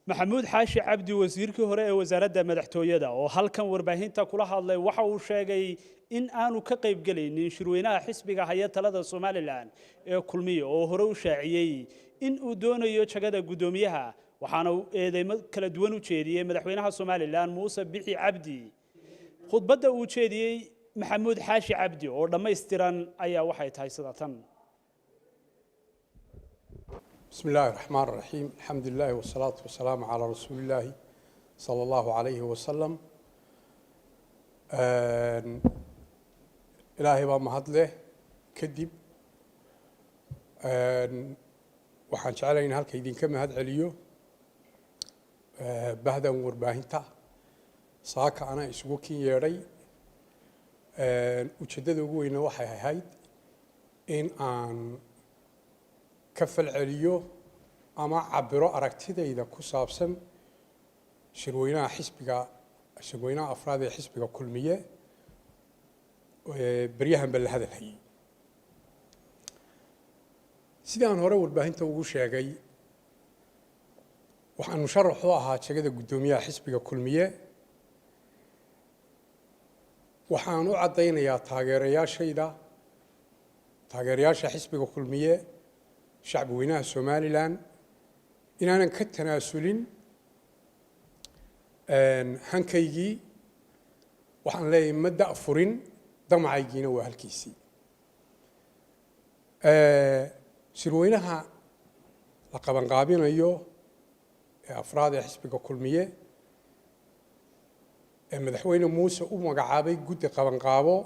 maxamuud xaashi cabdi wasiirkii hore ee wasaaradda madaxtooyada oo halkan warbaahinta kula hadlay waxa uu sheegay in aanu ka qayb galaynin shirweynaha xisbiga haya talada Soomaaliland ee kulmiye oo hore u shaaciyay in uu doonayo jagada gudoomiyaha waxaana uu eedeymo kala duwan u jeediyay madaxweynaha Soomaaliland Muuse Bixi Cabdi khudbadda uu jeediyay maxamuud xaashi cabdi oo dhameystiran ayaa waxay tahay sida tan بسم الله الرحمن الرحيم الحمد لله والصلاة والسلام على رسول الله صلى الله عليه وسلم إلهي بمهد له كدب وحان شعلين هالكيدين كما هاد عليو بهدا ورباهنتا ساكا أنا إسوكي يري وشدد وقوين وحي هايد إن أن كفل عليو أما عبروا أركتيدا إذا كسابسن شروينا حسبك شروينا أفراد حسبك كلمية بريهم بالهذا الحي سيدان هرا ورباهين توقوش يا جاي وحن نشرح لها شجدة قدومية حسبك كلمية وحن عطينا يا تاجريا شيدا تاجريا حسبك كلمية شعب وينها سوماليلاند إن أنا كتناسلين هنكيجي وحن لي مدة أفرين ضمع يجينا وهالكيسي سروينها لقبان قابين أيوه أفراد حسبك كلمية مدحوين موسى ومقعابي قد قبان قابو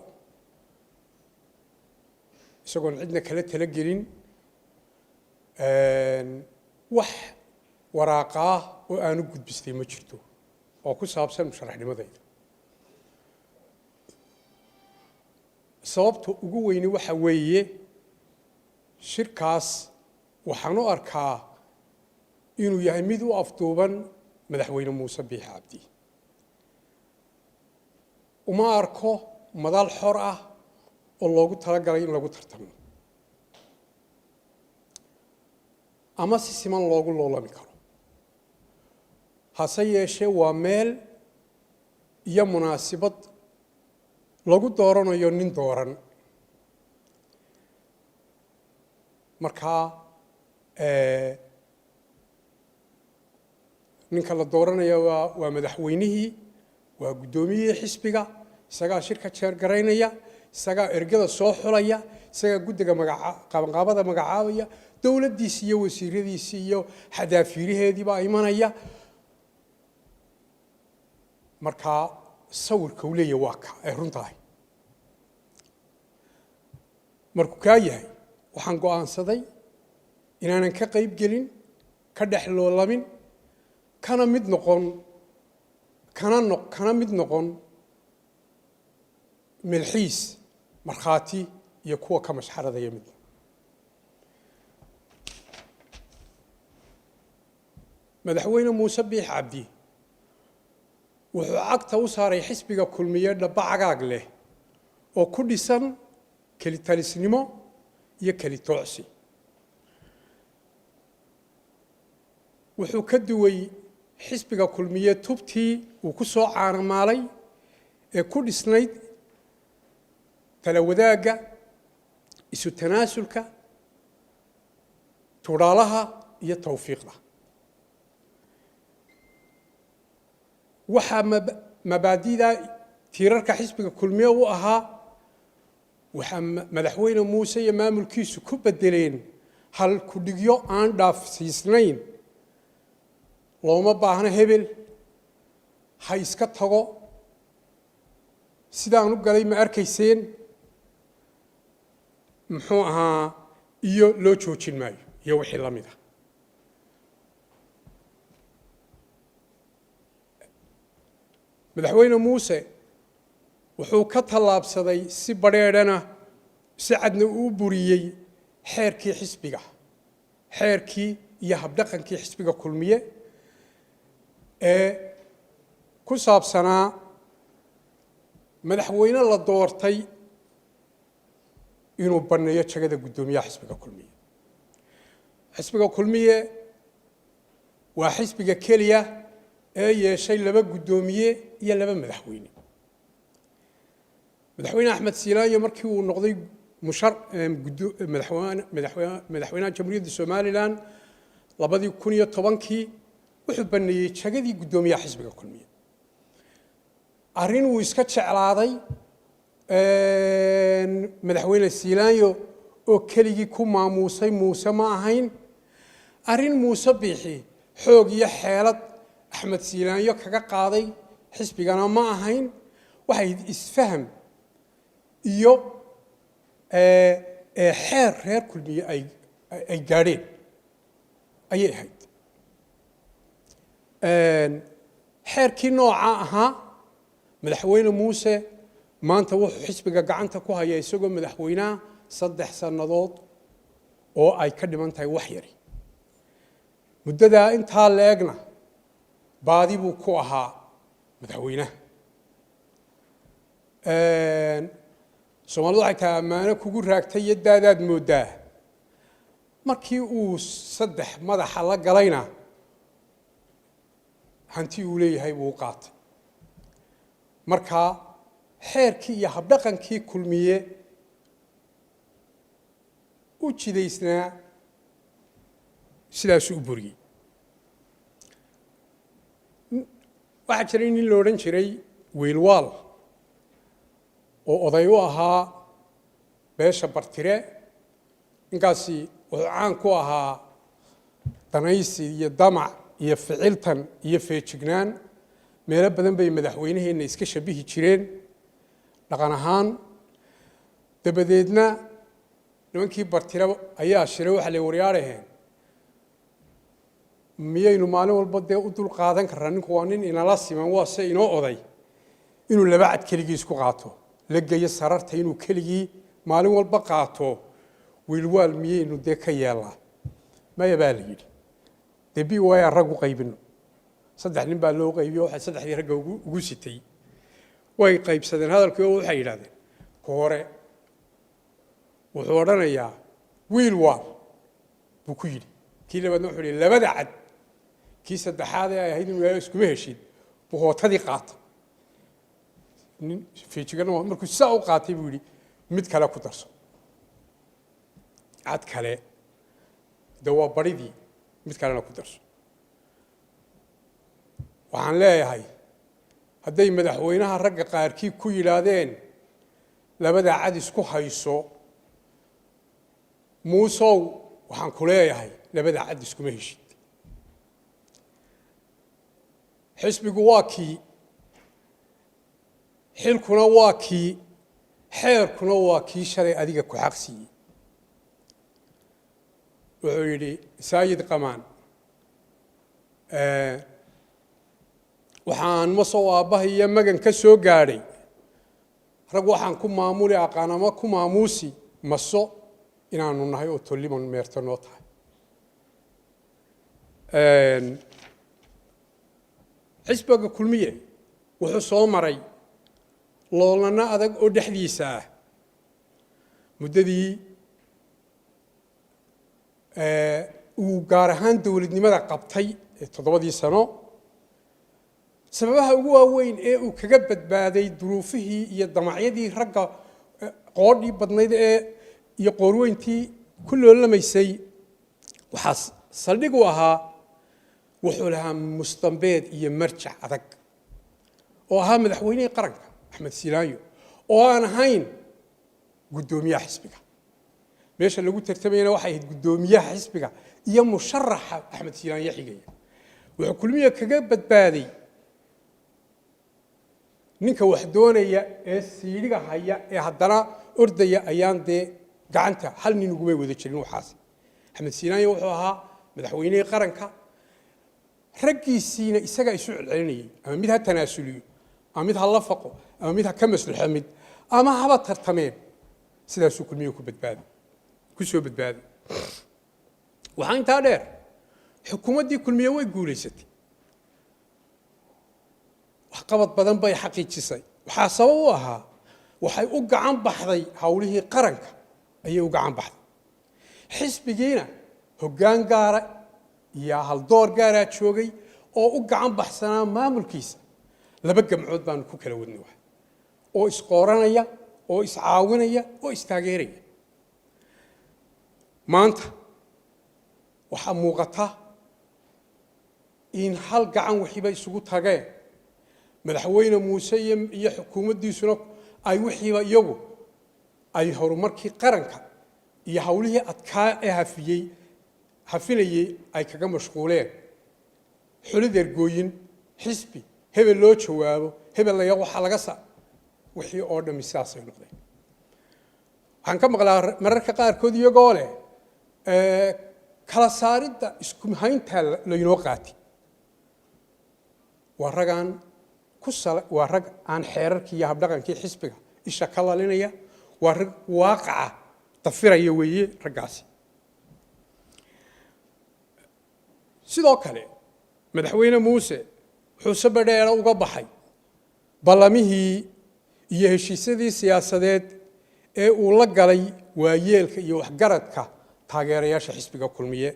سقون عندنا كلا تلقلين wax waraaqah oo aanu gudbistay ma jirto oo ku saabsan musharaxnimadayda sababta ugu weyn waxa weeye shirkaas waxaan u arkaa inuu yahay mid u afduuban madaxweyne Muuse Bixi Cabdi uma arko madal xor ah oo loogu talagalay in lagu tartamo ama si siman loogu loolami karo hase yeeshee waa meel iyo munaasabad lagu dooranayo nin dooran markaa ninka la dooranayo waa madaxweynihii waa gudoomiyihii xisbiga isagaa shirka jeer garaynaya isagaa ergada soo xulaya isagaa guddiga qabanqaabada magacaabaya dawladdiisa iyo wasiiradiisa iyo xadaafiiraheedii baa imanaya markaa sawirka uu leeyahay waa ka ay runtahay markuu kaa yahay waxaan go'aansaday inaanan ka qayb gelin ka dhex loolamin kana mid noqon milxiis markhaati iyo kuwa ka mashxaradaya mid madaxweyne Muuse Bixi Cabdi wuxuu cagta u saaray xisbiga kulmiye dhaba cagaag leh oo ku dhisan kelitalisnimo iyo kelitoocsi wuxuu ka duway xisbiga kulmiye tubtii uu ku soo caanamaalay ee ku dhisnayd tala wadaagga isu tanaasulka tuuraalaha iyo tawfiiqda waxaa mabaadida tiirarka xisbiga kulmiye u ahaa waxaa madaxweyne Muuse iyo maamulkiisu ku bedeleen hal ku dhigyo aan dhaafsiisnayn looma baahna hebel ha iska tago sidaan u galay ma arkayseen muxuu ahaa iyo loo joojin maayo iyo wixii la mid ah madaxweyne Muuse wuxuu ka tallaabsaday si badheedhana si cadna uu buriyay xeerkii xisbiga xeerkii iyo habdhaqankii xisbiga kulmiye ee ku saabsanaa madaxweyne la doortay inuu baneeyo jagada gudoomiyaha xisbiga kulmiye xisbiga kulmiye وحسب كلية أي شيء لبى قدومية يلا بمدحوين مدحوين أحمد سيلاي مركي ونقضي مشر مدحوين جمهورية الصومال الآن لبدي كونية طبنكي وحب أن يتشجدي قدومية حسب كلية أرين ويسكتش على عضي مدحوين السيلايو oo keligii ku maamuusay muuse ma ahayn arin muuse biixi xoog iyo xeelad axmed siilaanyo kaga qaaday xisbigana ma ahayn waxay isfaham iyo xeer reer kulmiye ay gaadheen ayay ahayd xeerkii nooca ahaa madaxweyne muuse maanta wuxuu xisbiga gacanta ku haya isagoo madaxweynaha 3 sanadood oo ay ka dhiman tahay wax yar muddada inta leegna baadi buu ku ahaa madaxweynaha Soomaalidu waxay tahay amaano kugu raagtay yadaadaad moodaa markii uu 3 madaxa la galayna hanti uu leeyahay buu qaatay marka xeerkii iyo habdhaqankii kulmiye وجديسنا سلاسو بري واحد شرين اللورن شري ويلوال وأضيوها بيش برترة إنكاسي وعان كوها تنايسي يدمع يفعلتن يفعلتن ميلا بدن بي مدحوينه إن إسكش به شرين لقناهان تبديدنا nimankii bartira ayaa shiray waxa la waryaareen miyaynu maalin walba u dul qaadan karnaa ninku waa nin inala siman waa se inoo oday inuu laba cad keligii isku qaato la geeyo sararta inuu keligii maalin walba qaato wiilwaal miyaynu de ka yeelaa maya baa la yidhi debi waa rag u qaybino 3 nin baa loo qaybiyo waxa 3dii rag ugu sitay way qaybsadeen hadalkii oo waxay yiraahdeen hore wuxuu oranayaa wiil waal buu ku yiri kii labaadna wuxuu yiri labada cad kii saddexaad ay ahayd inuu isku heshiid buu hootadii qaatay nin fiijigan markuu saa u qaatay buu yiri mid kale ku darso cad kale dawa baridii mid kalena ku darso waxaan leeyahay hadday madaxweynaha ragga qaarkii ku yiraahdeen labada cad isku hayso muusow waxaan ku leeyahay labada cad iskuma heshid xisbigu waa kii xilkuna waa kii xeerkuna waa kii shalay adiga ku xaqsiiyey wuxuu yidhi saayid qamaan waxaan ma soo aabbahayo magan ka soo gaadhay rag waxaan ku maamuli aqaanama ku maamuusi maso inaanu nahay oo tolliman meerto noo tahay xisbiga kulmiye wuxuu soo maray loolana adag oo dhexdiisa ah muddadii uu gaar ahaan dawladnimada qabtay 7 sano sababaha ugu waaweyn ee uu kaga badbaaday duruufihii iyo damacyadii ragga qoodhii badnayd ee iyo qoorweyntii ku loolamaysay waxaa saldhig u ahaa wuxuu lahaa mustambeed iyo marjac adag oo ahaa madaxweynihii qaranka axmed siilaanyo oo aan ahayn guddoomiyaha xisbiga meesha lagu tartamayna waxay ahayd guddoomiyaha xisbiga iyo musharaxa axmed siilaanyo xigaya wuxuu kulmiye kaga badbaaday ninka wax doonaya ee siidhiga haya ee haddana ordaya ayaan dee gacanta hal nin ugu wada jirin waxaas axmed siilaanyo wuxuu ahaa madaxweynihii qaranka raggiisiina isaga isu celcelinayay ama mid ha tanaasuliyo ama mid ha la faqo ama mid ha ka maslaxo mid ama haba tartameen sidaasuu kulmiye ku soo badbaaday waxaa intaa dheer xukuumaddii kulmiye way guulaysatay waxqabad badan bay xaqiijisay waxaa sabab u ahaa waxay u gacan baxday hawlihii qaranka ayay u gacan baxday xisbigiina hoggaan gaara iyo hal door gaaraa joogay oo u gacan baxsanaa maamulkiisa laba gamcood baanu ku kala wadnay wax oo isqooranaya oo iscaawinaya oo istaageeraya maanta waxaa muuqata in hal gacan wixiiba isugu tageen madaxweyne muuse iyo xukuumaddiisuna ay wixiiba iyagu ay horumarkii qaranka iyo hawlihii adkaa ee hafinayay ay kaga mashquuleen xulid ergooyin xisbi hebel loo jawaabo hebel la waxaa laga saa wixii oo dhammi sidaasay noqdeen waxaan ka maqlaa mararka qaarkood iyagoo leh kala saaridda isku hayntaa laynoo qaati waa rag aan xeerarkii iyo habdhaqankii xisbiga isha ka lalinaya waa rag waaqaca dafiraya weeye raggaasi sidoo kale madaxweyne muuse wuxuu si badheera uga baxay ballamihii iyo heshiisyadii siyaasadeed ee uu la galay waayeelka iyo waxgaradka taageerayaasha xisbiga kulmiye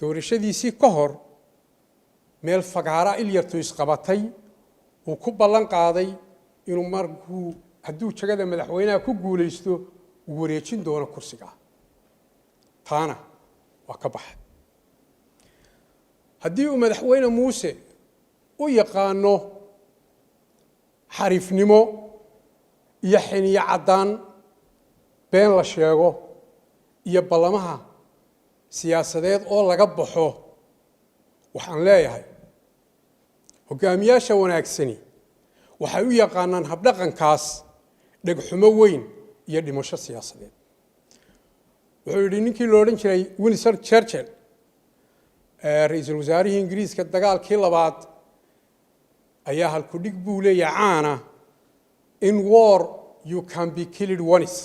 doorashadiisii ka hor meel fagaara ilyartu isqabatay uu ku ballan qaaday inuu markuu hadduu jagada madaxweynaha ku guulaysto uu wareejin doono kursiga taana waa ka baxay haddii uu madaxweyne muuse u yaqaano xariifnimo iyo xiniyo caddaan been la sheego iyo ballamaha siyaasadeed oo laga baxo waxaan leeyahay hogaamiyaasha wanaagsani waxay u yaqaanaan habdhaqankaas dhegxumo weyn iyo dhimasho siyaasadeed wuxuu yidhi ninkii la odhan jiray Winston Churchill ra'iisul wasaarihii ingiriiska dagaalkii labaad ayaa halku dhig buu leeyahay caana in war you can be killed once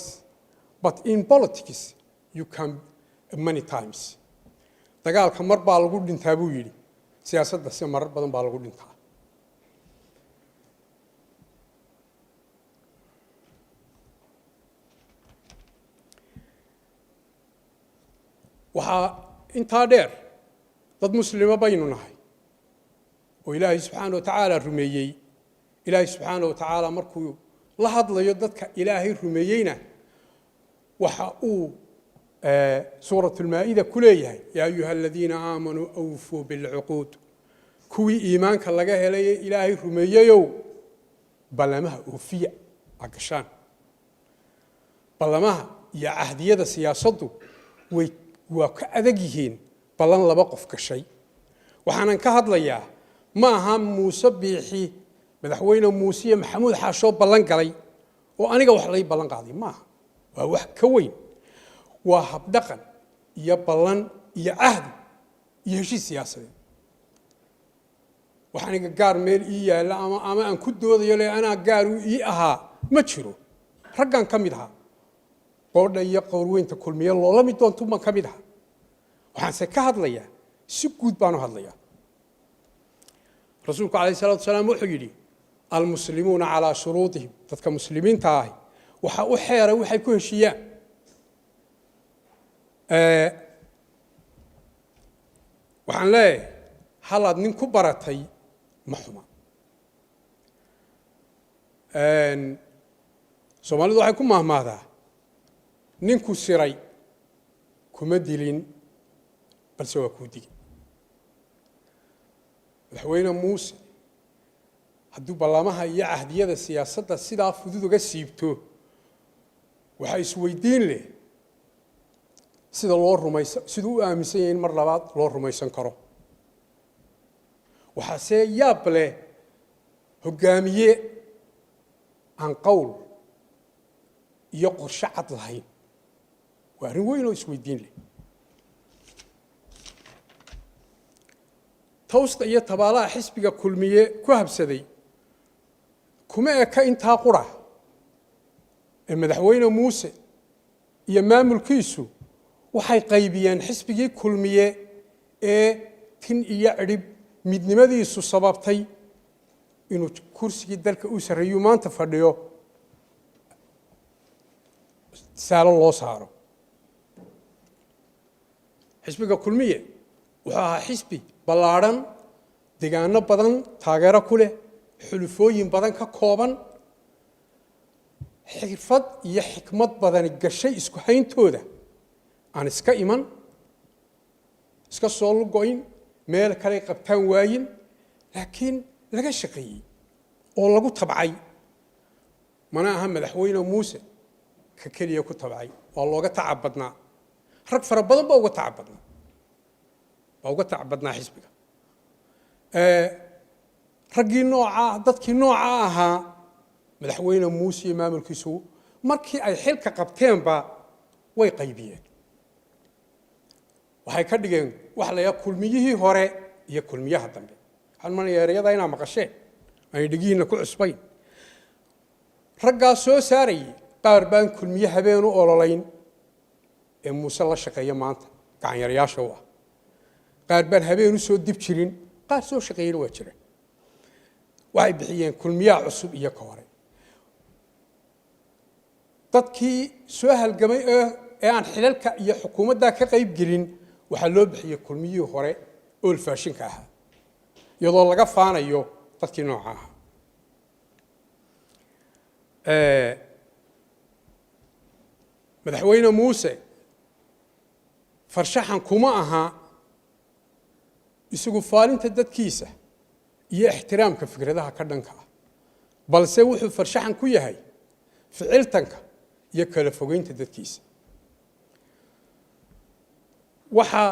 but in politics you can many times dagaalka mar baa lagu dhintaa buu yidhi siyaasadda si marar badan baa lagu dhintaa waxaa intaa dheer dad muslima baynu nahay oo ilaahay subxaana wa tacaala rumeeyey ilaahay subxaana wa tacaala markuu la hadlayo dadka ilaahay rumeeyeyna waxa uu suuratu lmaa'ida ku leeyahay yaa ayuha aladiina aamanuu awfuu bilcuquud kuwii iimaanka laga helay ilaahay rumeeyeyow ballamaha oofiya aa gashaan ballamaha iyo cahdiyada siyaasaddu waa ka adag yihiin ballan laba qof gashay waxaanan ka hadlayaa ma aha muuse biixi madaxweyne muuse iyo maxamuud xaashoo ballan galay oo aniga wax lay ballan qaaday maaha waa wax ka weyn waa habdhaqan iyo ballan iyo cahdi iyo heshiis siyaasadeed wax aniga gaar meel ii yaalla ama aan ku doodayo le anaa gaar ii ahaa ma jiro raggan ka mid ahaa qoodha iyo qowrweynta kulmiye loola mid doonto baan ka mid ahaa waxaanse ka hadlayaa si guud baan u hadlayaa rasuulku calayhi salaatu wasalaam wuxuu yidhi almuslimuuna calaa shuruudihim dadka muslimiinta ahi waxa u xeeray waxay ku heshiiyaan waxaan leeyahay halaad nin ku baratay ma xuma soomaalidu waxay ku mahmaadaa ninku siray kuma dilin balse waa kuu digi madaxweyne muuse hadduu ballamaha iyo cahdiyada siyaasadda sidaa fudud uga siibto waxaa isweydiin leh siduu u aaminsan yahay in mar labaad loo rumaysan karo waxaase yaab leh hoggaamiye aan qowl iyo qorshe cad lahayn waa arrin weyn oo isweydiin leh tawsta iyo tabaalaha xisbiga kulmiye ku habsaday kuma eka intaa qura ee madaxweyne muuse iyo maamulkiisu waxay qaybiyeen xisbigii kulmiye ee tin iyo cidhib midnimadiisu sababtay inuu kursigii dalka u sarreeyu maanta fadhiyo saalo loo saaro xisbiga kulmiye wuxuu ahaa xisbi ballaaran deegaano badan taageero ku leh xulufooyin badan ka kooban xirfad iyo xikmad badan gashay isku hayntooda aan iska iman iska soo lugoyn meel kale qabtaan waayin laakiin laga shaqeeyey oo lagu tabcay mana aha madaxweyne muuse ka keliya ku tabcay waa looga tacab badnaa rag fara badan baa uga tacab badnaa xisbiga raggii nooca dadkii nooca ahaa madaxweyne muuse iyo maamulkiisu markii ay xilka qabteenba way qaybiyeen waxay ka dhigeen wax la yaab kulmiyihii hore iyo kulmiyaha dambe waxaan maleeyaa erayada inaa maqasheen ay dhigiina ku cusbayn raggaa soo saarayay qaar baan kulmiye habeen u ololayn ee muuse la shaqeeya maanta gacanyarayaasha u ah qaar baan habeen u soo dib jirin qaar soo shaqeeyana waa jireen waxay bixiyeen kulmiyaha cusub iyo ka hore dadkii soo halgamay ee aan xilalka iyo xukuumadda ka qayb gelin waxaa loo bixiyey kulmiyihii hore ool faashinka ahaa iyadoo laga faanayo dadkii nooca ahaa madaxweyne muuse farshaxan kuma aha isagu faalinta dadkiisa iyo ixtiraamka fikradaha ka dhanka ah balse wuxuu farshaxan ku yahay ficiltanka iyo kala fogeynta dadkiisa waxaa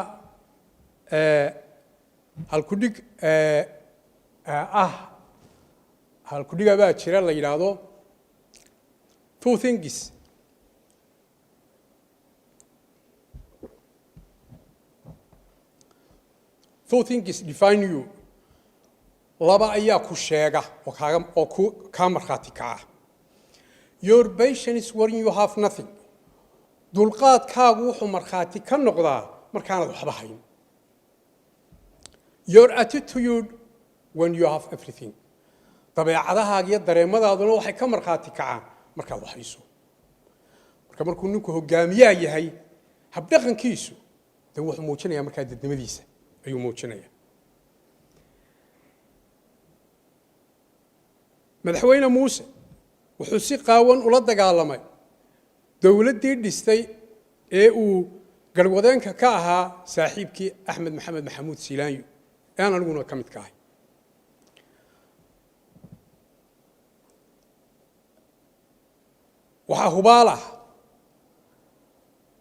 halkudhiga baa jira la yidhaahdo two things define you laba ayaa ku sheega oo kaa markhaati kaca your patience when you have nothing dulqaadkaagu wuxuu markhaati ka noqdaa markaanad waxba hayn your attitude when you have everything dabeecadahaaga iyo dareemadaaduna waxay ka markhaati kacaan markaad wax hayso markuu ninku hogaamiyaa yahay habdhaqankiisu de wuxuu muujinayaa markaa dadnimadiisa ayuu muujinayaa madaxweyne muuse wuxuu si qaawan ula dagaalamay dowladdii dhistay ee uu garwadeenka ka ahaa saaxiibkii axmed maxamed maxamuud siilaanyo aan aniguna ka mid ka ahay waxaa hubaal ah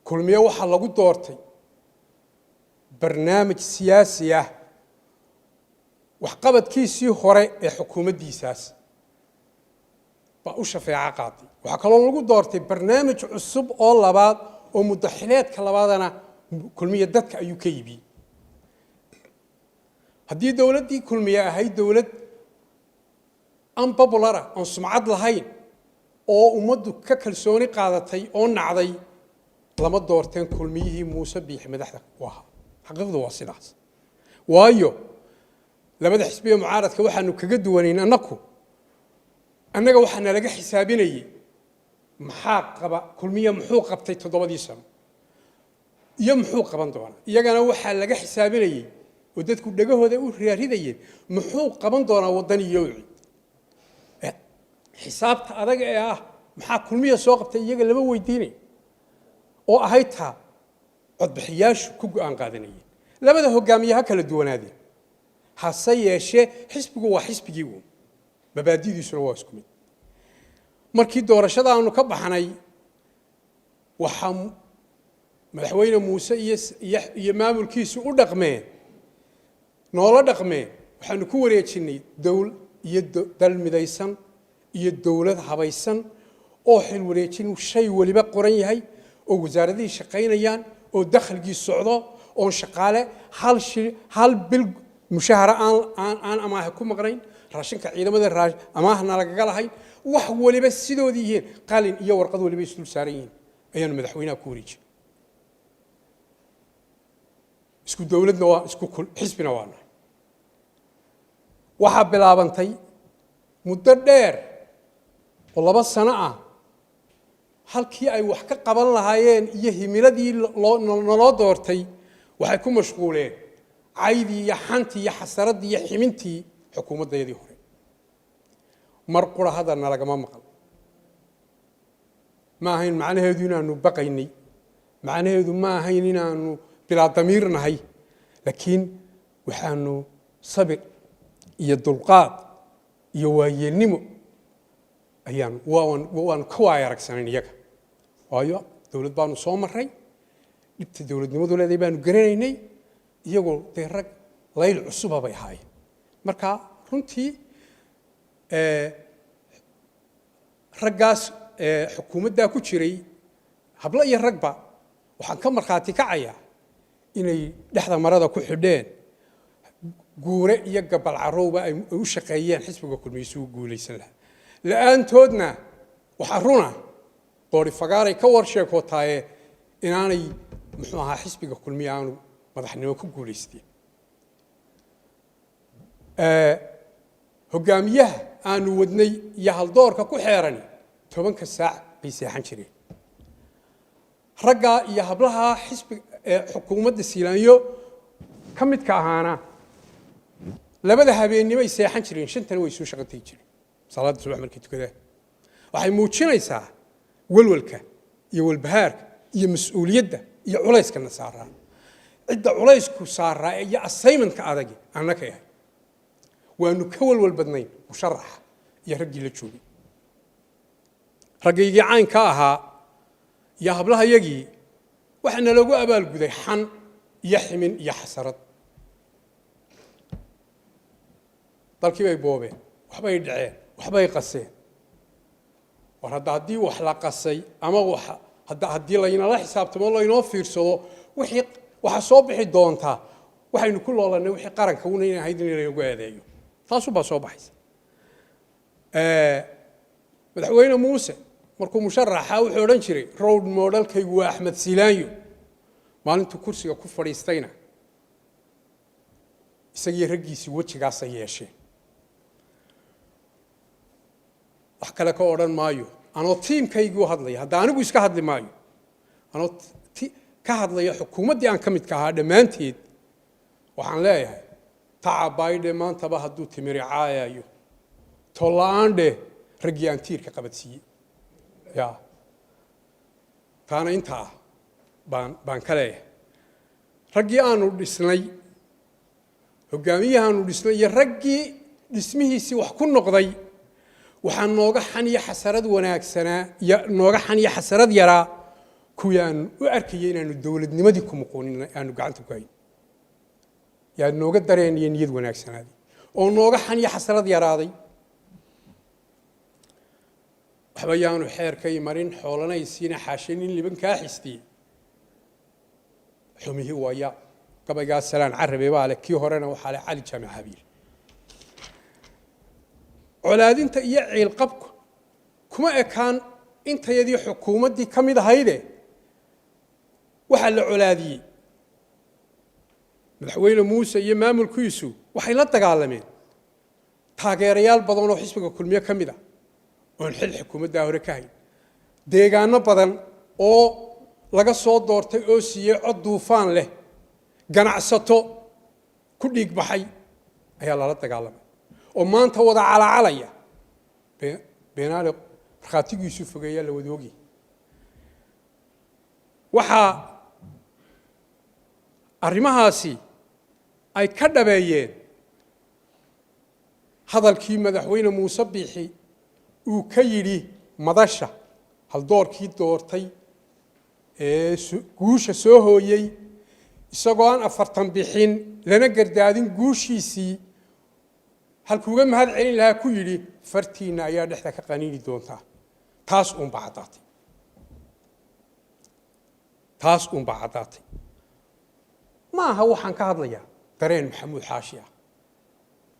kulmiye waxaa lagu doortay barnaamij siyaasi ah waxqabadkiisii hore ee xukuumaddiisaas baa u shafeeco qaaday waxaa kaloo lagu doortay barnaamij cusub oo labaad oo muddaxileedka labaadana kulmiye dadka ayuu ka yibiyey haddii dowladdii kulmiye ahayd dowlad unpopulara oon sumcad lahayn oo ummaddu ka kalsooni qaadatay oo nacday lama doorteen kulmiyihii muuse biixi madaxda u ahaa xaqiiqdu waa sidaas waayo labada xisbiga mucaaradka waxaanu kaga duwanayn annaga waxaana laga xisaabinayay maxaa qaba kulmiye muxuu qabtay 7 sano iyo muxuu qaban doonaa iyagana waxaa laga xisaabinayay oo dadku dhagahooda u raaridayeen muxuu qaban doonaa wadan iyo wixii xisaabta adag ee ah maxaa kulmiye soo qabtay iyaga lama weydiinay oo ahayd taa codbixiyaashu ku go'aan qaadanayeen labada hogaamiyaha kala duwanaadeen hase yeeshee xisbigu waa xisbigii uu mabaadidiisuna waa isku mid markii doorashada aanu ka baxnay waxa madaxweyne muuse iyo maamulkiisu u dhaqmeen noola dhaqmeen waxaanu ku wareejinay dal midaysan iyo dowlad habaysan oo xil wareejin shay waliba qoran yahay oo wasaaradihii shaqaynayaan oo dakhligii socdo oo shaqaale hal bil mushahara aan amaaha ku maqnayn raashinka ciidamada amaahna lagaga lahayn wax waliba sidoodii yihiin qalin iyo warqad waliba isdul saaran yihiin ayaanu madaxweynaha ku wareejin isku dowladna waa isku xisbina waa nahay waxaa bilaabantay muddo dheer oo 2 sano ah halkii ay wax ka qaban lahaayeen iyo himiladii naloo doortay waxay ku mashquuleen caydii iyo xantii iyo xasaradii iyo ximintii xukuumaddeedii hore mar qura hadalna lagama maqal ma ahayn macnaheedu inaanu baqaynay macnaheedu ma ahayn inaanu bilaa damiir nahay laakiin waxaanu sabir iyo dulqaad iyo waayeelnimo waanu ka waaya aragsanayn iyaga waayo dowlad baanu soo marray dhibta dowladnimadu leedahay baanu garanaynay iyagoo dee rag layl cusuba bay ahaayeen marka runtii raggaas xukuumaddaa ku jiray hablo iyo ragba waxaan ka markhaati kacayaa inay dhexda marada ku xidheen guure iyo gabal carowba ay u shaqeeyeen xisbiga kulmiye isugu guulaysan lahaa la-aantoodna waxaa runa qoori fagaaray ka warsheekotaaye inaanay muxuu ahaa xisbiga kulmiye aanu madaxnimo ku guulaysteen hogaamiyaha aanu wadnay iyo haldoorka ku xeerani 10 saac bay seexan jireen raggaa iyo hablaha xisbiga xukuumadda siilaanyo ka midka ahaana labada habeennimay seexan jireen 5tana way soo shaqo tegi jireen salaada subax markay tukadaan waxay muujinaysaa walwalka iyo walbahaarka iyo mas'uuliyadda iyo culayska na saaraa cidda culaysku saaraa iyo assignmentka adag annaka yahay waanu ka walwal badnayn musharaxa iyo raggii la joogay raggaygii caynka ahaa iyo hablahayagii waxaana lagu abaalguday xan iyo ximin iyo xasarad dalkii bay boobeen waxbay dhaceen waxbay qaseen war haddii wax la qasay ama haddii laynala xisaabtamo laynoo fiirsado waxa soo bixi doontaa waxaynu ku loolanay wixii qaranka una inay ahayd in lagu adeeyo taasubaa soo baxaysa madaxweyne muuse markuu musharaxa wuxuu odhan jiray road modelkaygu waa axmed siilaanyo maalintuu kursiga ku fadhiistayna isagii raggiisii wejigaasay yeesheen wax kale ka odhan maayo anoo tiimkaygii u hadlaya hadda anigu iska hadli maayo anoo ka hadlaya xukuumaddii aan ka midka ahaa dhammaanteed waxaan leeyahay tacabaydhe maantaba hadduu timiri caayayo tolla-aan dheh raggii aan tiirka qabadsiiyey ya taana intaa baan ka leeyahay raggii aanu dhisnay hogaamiyahaanu dhisnay iyo raggii dhismihiisii wax ku noqday waxaa nooga xan iyo xasarad wanaagsanaa iyo nooga xan iyo xasarad yaraa kuwii aan u arkayay inaanu dowladnimadii ku muqoonin aanu gacanta ku hayn yaa nooga dareen iyo niyad wanaagsanaaday oo nooga xan iyo xasarad yaraaday waxba yaanu xeerkay marin xoolanaysiina xaasheen in liban kaa xistiyey xumihii waya gabaygaa salaan carabe baa leh kii horena waxaa leh cali jaamac habiil colaadinta iyo ciilqabku kuma ekaan intayadii xukuumaddii ka mid ahayde waxaa la colaadiyey madaxweyne muuse iyo maamulkiisu waxay la dagaalameen taageerayaal badan oo xisbiga kulmiye ka mid ah oon xil xukuumaddaa hore ka hayn deegaano badan oo laga soo doortay oo siiyey cod duufaan leh ganacsato ku dhiig baxay ayaa lala dagaalamay oo maanta wada calacalaya beenaale markhaatigiisu fogeeyaa la wada ogyahay waxaa arrimahaasi ay ka dhabeeyeen hadalkii madaxweyne muuse biixi uu ka yidhi madasha haldoorkii doortay ee guusha soo hooyey isagoo aan 40 bixin lana gardaadin guushiisii halkuuga mahad celin lahaa ku yidhi fartiinna ayaa dhexda ka qaniini doontaa taas uunbaa caddaatay ma aha waxaan ka hadlayaa dareen maxamuud xaashi ah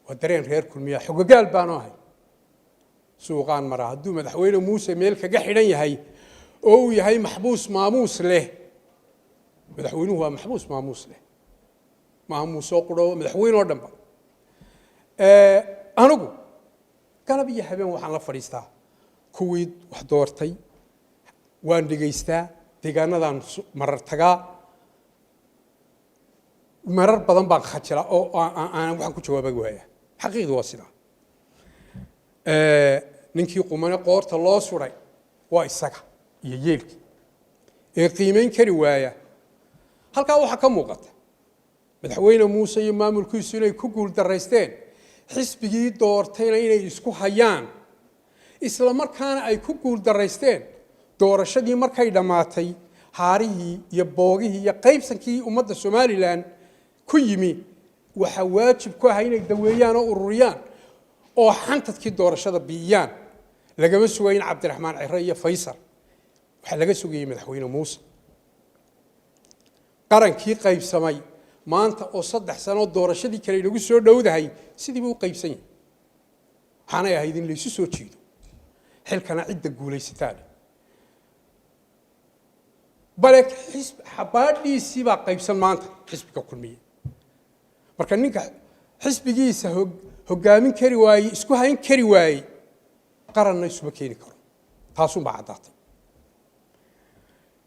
waa dareen reer kulmiya xogagaal baanu ahay suuqaan maraa hadduu madaxweyne muuse meel kaga xidhan yahay oo uu yahay maxbuus maamuus leh madaxweynuhu waa maxbuus maamuus leh maaha muusoo qudho madaxweyne oo dhanba anigu galab iyo habeen waxaan la fadhiistaa kuwii wax doortay waan dhegaystaa deegaanadaan marar tagaa marar badan baan khajila oo aan waxaan ku jawaabay waaya xaqiiqdu waa sidaa ninkii qumane qoorta loo suray waa isaga iyo yeelkii ee qiimeyn kari waaya halkaa waxaa ka muuqata madaxweyne muuse iyo maamulkiisu inay ku guul daraysteen xisbigii doortayna inay isku hayaan isla markaana ay ku guul daraysteen doorashadii markay dhammaatay haarihii iyo boogihii iyo qaybsankii ummadda Somaliland ku yimi waxa waajib ku ah inay daweeyaan oo ururiyaan oo xantadkii doorashada biyaan lagama sugayn Cabdiraxmaan Cirre iyo Faysal waxa laga sugayay madaxweyne muuse qarankii qaybsamay maanta oo 3 sano doorashadii kale lagu soo dhowdahay sidii uu qaybsan yahay waxaana ahayd in la isu soo jiido xilkana cidda guulaysataan balak xisb xabaadhiisii baa qaybsan maanta xisbiga kulmiye marka ninka xisbigiisa hogaamin kari waayey isku hayn kari waayey qaranna isuma keeni karo taasuu baa cadaatay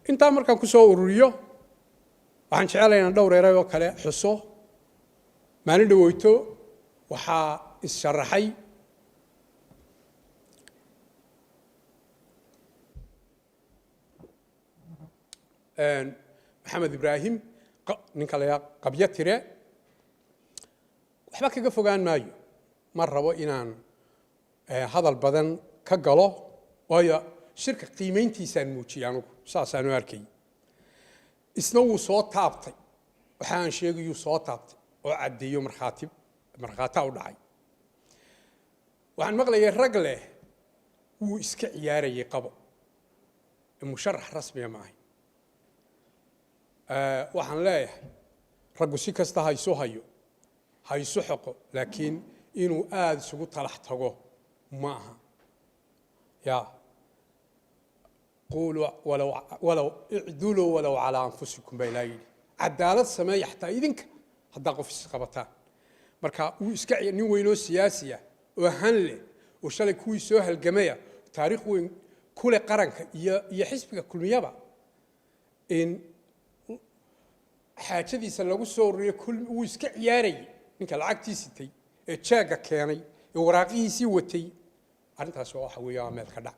intaa markaan ku soo ururiyo waxaan jecelahay dhowr eray oo kale xuso maalin dhaweyto waxaa is-sharaxay maxamed ibraahim ninka la qabya tire waxba kaga fogaan maayo ma rabo inaan hadal badan ka galo waayo shirka qiimeyntiisaan muujiyay anigu saasaan u arkay isna wuu soo taabtay waxaan sheegayuu soo taabtay oo caddeeyo markhaati u dhacay waxaan maqlayay rag leh wuu iska ciyaarayay qabo musharax rasmi ma ahay waxaan leeyahay raggu si kasta hayso hayo hayso xoqo laakiin inuu aad isugu talax tago ma aha ya قولوا ولو اعدلوا ولو على انفسكم بلايين عدالة سماية حتى إذنك هذا قف السقبتان مركا ويسكع nin weynoo siyaasi ah oo hanle oo shalay kuwii soo halgamaya taariikh weyn kule qaranka iyo xisbiga kulmiyaba in xaajadiisa lagu soo ururiyo uu iska ciyaaray ninka lacagtiisitay ee jaaga keenay ee waraaqihiisii watay arintaas waxa weeyaan meel ka dhac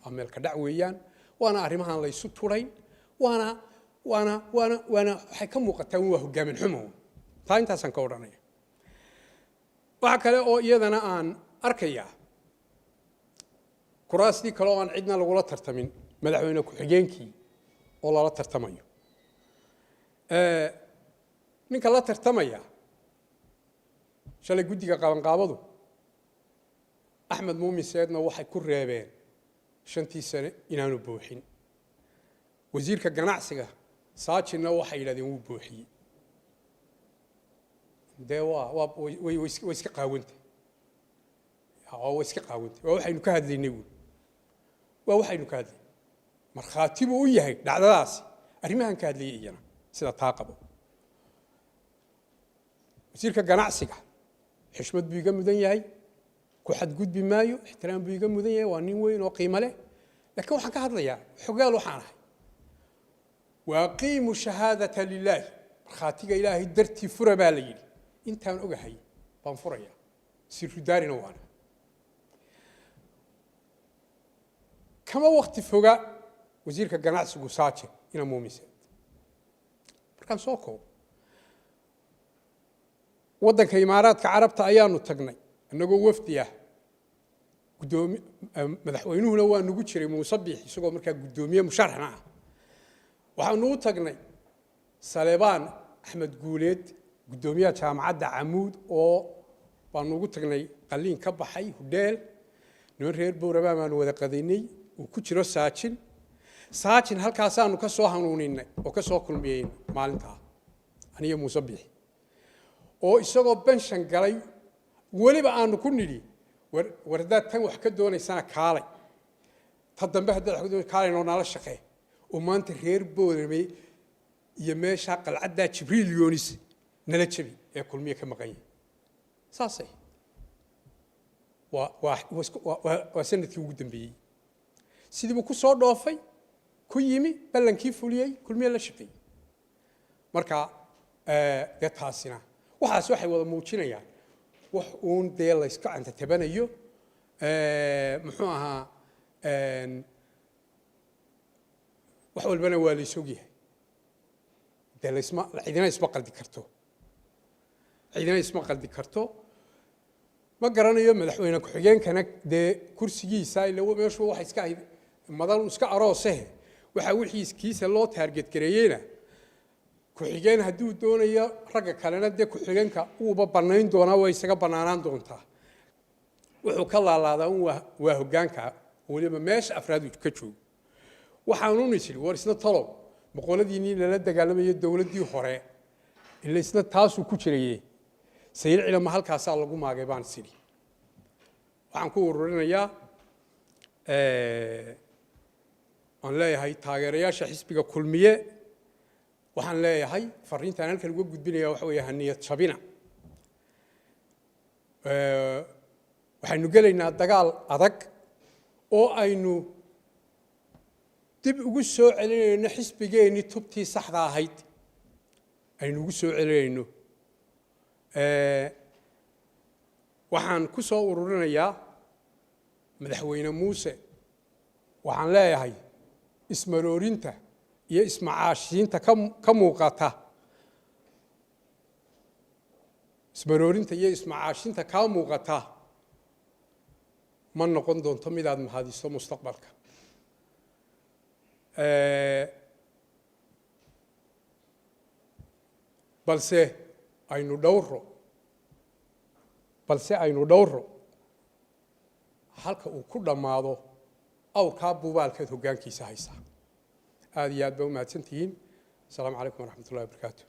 amel ka dhac weeyaan waana arimahan la isu turayn waana waxay ka muuqataa waa hogaamin xumo taa intaasan ka oranaya waxa kale oo iyadana aan arkaya kuraastii kale oo aan cidna lagula tartamin madaxweyne ku xigeenkii oo lala tartamayo ninka la tartamaya shalay guddiga qabanqaabadu Axmed Muumin Seedna waxay ku reebeen 5 sano inaanu buuxin wasiirka ganacsiga saajina waxay yiraahdeen wuu buuxiyay deewa way iska qaawantay waxaynu ka hadlaynay waxaynu ka hadlaynay markhaati buu u yahay dhacdadaas arrimahan ka hadlayay iyana sida taaqabo wasiirka ganacsiga xishmad buu iga mudan yahay ku xadgudbi maayo ixtiraam buu iga mudan yahay waa nin weyn oo qiimo leh laakiin waxaan ka hadlayaa xogaal waxaan ahay waaqiimu shahaadata lillaah markhaatiga ilaahay dartii fura baa la yidhi intaan ogahay baan furaya sirru daarina waana kama waqti foga wasiirka ganacsigu saaje ina muumiseed markaan soo koobo waddanka imaaraadka carabta ayaanu tagnay annagoo wafdi ah gudoomiye madaxweynuhuna waa nagu jiray Muuse Biix isagoo markaa gudoomiye musharaxna ah waxaanu u tagnay Saleebaan Axmed Guuleed gudoomiyaha jaamacadda Camuud oo baan ugu tagnay qaliin ka baxay hudeel noo reer Boorama baan wada qadaynay oo ku jiro saajin halkaas aanu ka soo hanuuninay oo ka soo kulmiyay maalinta aniga Muuse Biix oo isagoo benshan galay waliba aanu ku nidhi wardaad tan wax ka doonaysana kaalay ta dambe hadda wax ka doonay kaalay noo nala shaqee oo maanta reer Boorame iyo meesha qalcadda Jibriil Yoonis nala jabi ee kulmiye ka maqan yahay saasay waa sanadkii ugu dambeeyay sidii uu ku soo dhoofay ku yimi ballankii fuliyay kulmiye la shaqeeyay marka dee taasina waxaas waxay wada muujinayaan wax uun dee la iska canta tabanayo muxuu ahaa wax walbana waa la isogyahay dee cidina isma qaldi karto cidina isma qaldi karto ma garanayo madaxweyne ku-xigeenkana dee kursigiisa ila meeshu waxa iska ahayd madan iska aroosehe waxa wixiiskiisa loo taarget gareeyeyna ku-xigeen hadduu doonayo ragga kalena dee ku-xigeenka uuba bannayn doonaa way isaga bannaanaan doontaa wuxuu ka laalaadaa un waa hoggaanka weliba meesha afraadu ka joogo waxaanun isiri war isna talow boqoladiinii lala dagaalamayo dowladdii hore ila isna taasuu ku jiraye sayid cilama halkaasaa lagu maagay baan isiri waxaan ku ururinayaa aan leeyahay taageerayaasha xisbiga kulmiye waxaan leeyahay fariintaan halkan uga gudbinaya waxa weeye haniyad jabina waxaynu gelaynaa dagaal adag oo aynu dib ugu soo celinayno xisbigeennii tubtii saxda ahayd aynu ugu soo celinayno waxaan ku soo ururinayaa madaxweyne muuse waxaan leeyahay ismaroorinta iyo ismacaashiinta ka muuqata ismaroorinta iyo ismacaashiinta ka muuqata ma noqon doonto midaad mahadiso mustaqbalka balse aynu dhowro halka uu ku dhammaado awrkaa buubaalkeed hoggaankiisa haysa aad iyo aad baa u mahadsantihiin asalaamu calaykum waraxmat ullahi wabarakaatu